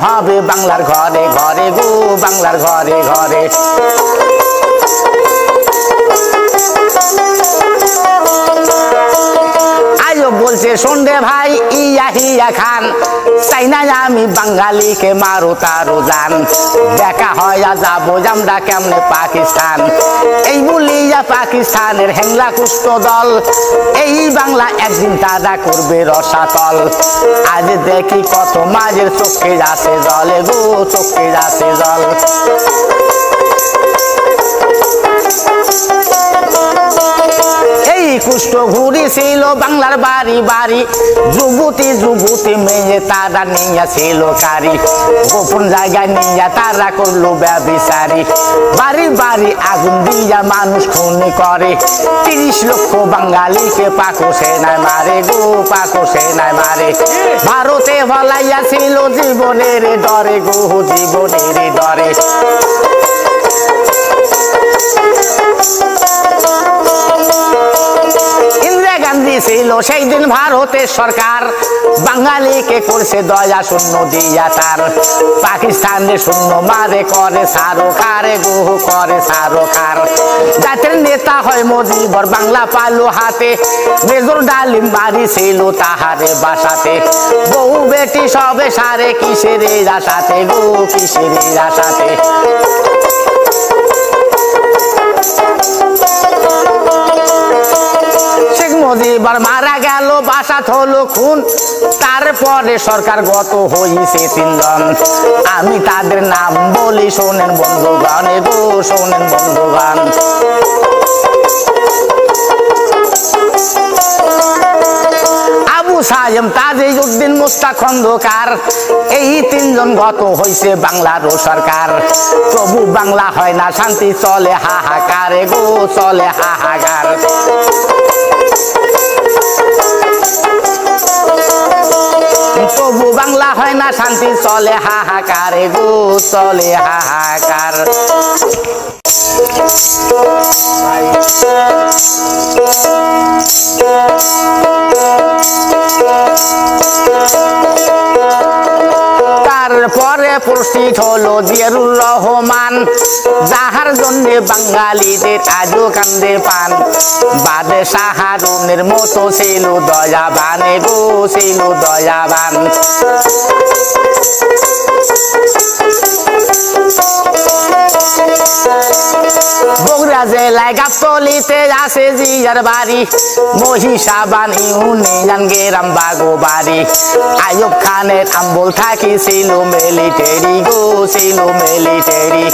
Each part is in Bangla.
হবে বাংলার ঘরে ঘরে গো বাংলার ঘরে ঘরে আজও বলছে শুনরে ভাই ইয়া হিয়া খান চাই না আমি বাঙালিকে মারো তারও জান দেখা হয় যাবো আমরা কেমনে পাকিস্তান এই বলিয়া পাকিস্তানের হেংলা কুষ্ঠ দল এই বাংলা একদিন তারা করবে রসাতল আজ দেখি কত মাঝের চোখে যাচ্ছে জলে গো চোখে যাচ্ছে জল এই কুষ্ঠ ঘুরি ছিল বাংলার বাড়ি বাড়ি যুবতী যুবতী মেয়ে তারা নিয়া ছিল কারি গোপন জায়গায় নিয়া তারা করলো ব্যভিচারী বাড়ি বাড়ি আগুন দিয়া মানুষ খুন করে 30 লক্ষ বাঙালিকে পাকো সেনায় মারে গো পাকো সেনায় মারে ভারতে বলাইয়া ছিল জীবনের ডরে গো জীবনের ডরে গান্ধী ছিল সেই দিন ভারতের সরকার বাঙালিকে করছে দয়া শূন্য দিয়া তার পাকিস্তানের শূন্য মারে করে সারোকার গো করে সারোকার জাতির নেতা হয় মুজিবর বাংলা পালো হাতে মেজর ডালিম বাড়ি ছিল তাহারে বাসাতে বহু বেটি সবে সারে কিসের আশাতে গো কিসের আশাতে মুজিবর মারা গেল বাসাত হলো খুন তারপরে সরকার গত হইছে 3 জন আমি তাদের নাম বলি শোনেন বন্ধুগণ গো শোনেন বন্ধুগণ আবু সায়েম তাজউদ্দিন মুস্তাক খন্দকার এই 3 জন গত হইছে বাংলার সরকার তবু বাংলা হয় না শান্তি চলে হাহাকার গো চলে হাহাকার তবু বাংলা হয় না শান্তি চলে হাহাকার গো চলে হাহাকার তারপরে প্রস্তুত হলো জিয়াউর রহমান যাহার জন্য বাঙালিদের আজও কান্দে পান বাদে শাহরুনের মতো ছিল দয়াবান গো ছিল দয়াবান বগুড়া জেলায় গাবতলীতে আছে জিয়ার বাড়ি মহিষাবান ইউনিয়ন গেরাম বাগো বাড়ি আইয়ুব খানের আমবল থাকি ছিল মিলিটারি গো ছিল মিলিটারি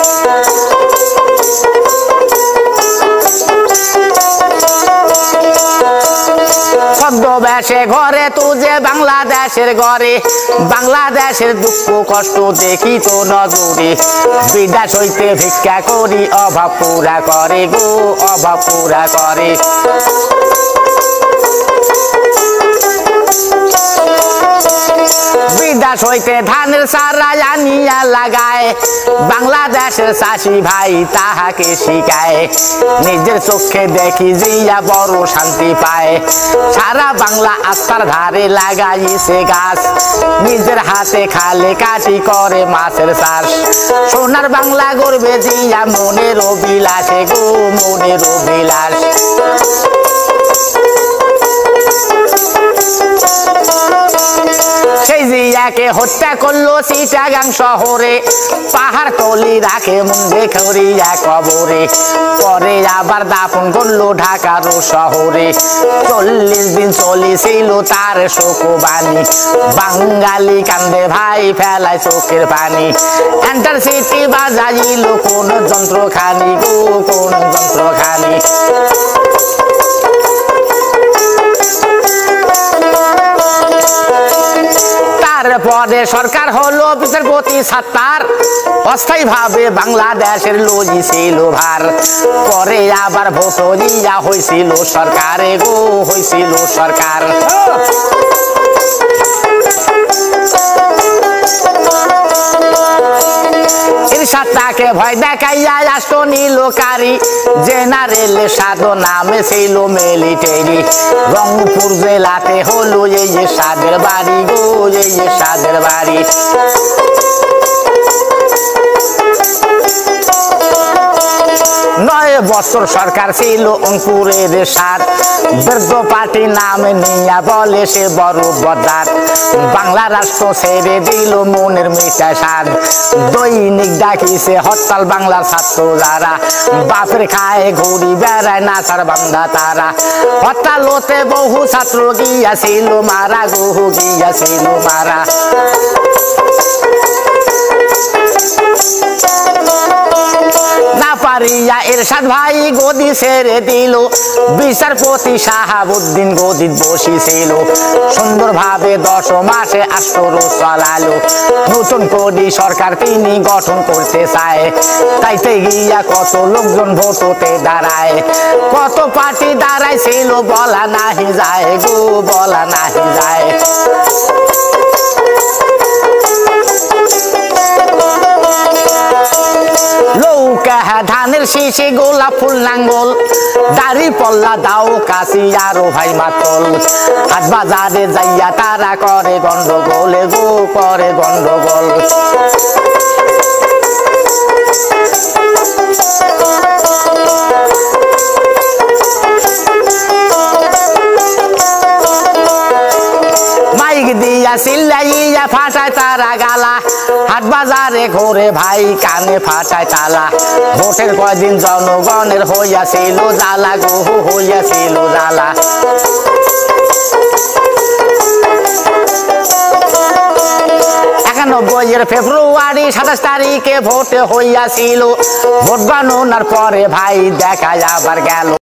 ছদ্মবেশে ঘরে তুজে বাংলাদেশের ঘরে বাংলাদেশের দুঃখ কষ্ট দেখি তো নজরে বিদেশ হইতে ভিক্ষা করি অভাব পুরা করে গো অভাব পুরা করে বিদেশ হইতে ধানের চারা আনিয়া লাগায় বাংলাদেশের চাষি ভাই তাহাকে শিখায় নিজের চোখে দেখি জিয়া বড় শান্তি পায় সারা বাংলা আস্থার ধারে লাগাইছে গাছ নিজের হাতে খালে কাটি করে মাছের চাষ সোনার বাংলা গর্বে জিয়া মনের অভিলাষে গো মনের অভিলাষ সেই জিয়াকে হত্যা করলো চিটাগাং শহরে পাহাড় তলি রাখে মুন্ডে খড়িয়া কবরে পরে আবার দাফন করলো ঢাকার শহরে 40 দিন চলেছিল তার শোকবাণী বাঙালি কান্দে ভাই ফেলায় চোখের পানি এন্টার সিটি বাজাইল কোন যন্ত্রখানি গো কোন যন্ত্রখানি তারপরে সরকার হলো বিচারপতি সাত্তার অস্থায়ী ভাবে বাংলাদেশের লইছিল ভার পরে আবার ভোট দিয়া হয়েছিল সরকারে গো হয়েছিল সরকার এরশাদ তাকে ভয় দেখাইয়া আসতো নীলকারি জেনারেল সাধু নামে ছিল মিলিটারি রংপুর জেলাতে হলো এই এরশাদের বাড়ি গো এই এরশাদের বাড়ি 9 বছর সরকার ছিল অঙ্কুরের সাথ বৃদ্ধ পার্টি নামে নিয়া বলে সে বড় বদার বাংলা রাষ্ট্র ছেড়ে দিল মনের মিঠা স্বাদ দৈনিক ডাকিছে হরতাল বাংলার ছাত্র যারা বাপের খায় ঘুরি বেড়ায় নাচার বান্ধা তারা হরতাল হতে বহু ছাত্র গিয়াছিল মারা গহু গিয়াছিল মারা না পারিয়া এরশাদ ভাই গদি ছেড়ে দিল বিচারপতি শাহাবুদ্দিন গদিত বসিছিল সুন্দরভাবে 10 মাসে আষ্টর চালালো নতুন কোটি সরকার তিনি গঠন করতে চায় তাইতে গিয়া কত লোকজন ভোটতে দাঁড়ায় কত পার্টি দাঁড়াইছিল বলা নাহি যায় গো বলা নাহি যায় লৌকা ধানের শীষে গোলাপ ফুল নাঙ্গল দাড়ি পল্লা দাও কাশি আরো ভাই মাতল হাট বাজারে যাইয়া তারা করে গন্ডগোল গো করে গন্ডগোল মাইক দিয়া চিল্লাইয়া ফাটায় তারা গালা হাট বাজারে ঘুরে ভাই কানে ফাটায় তালা ভোটের কয়দিন জনগণের হইয়াছিল জ্বালা গো হইয়াছিল জ্বালা 91 ফেব্রুয়ারি 27 তারিখে ভোট হইয়াছিল ভোট গণনার পরে ভাই দেখা আবার গেল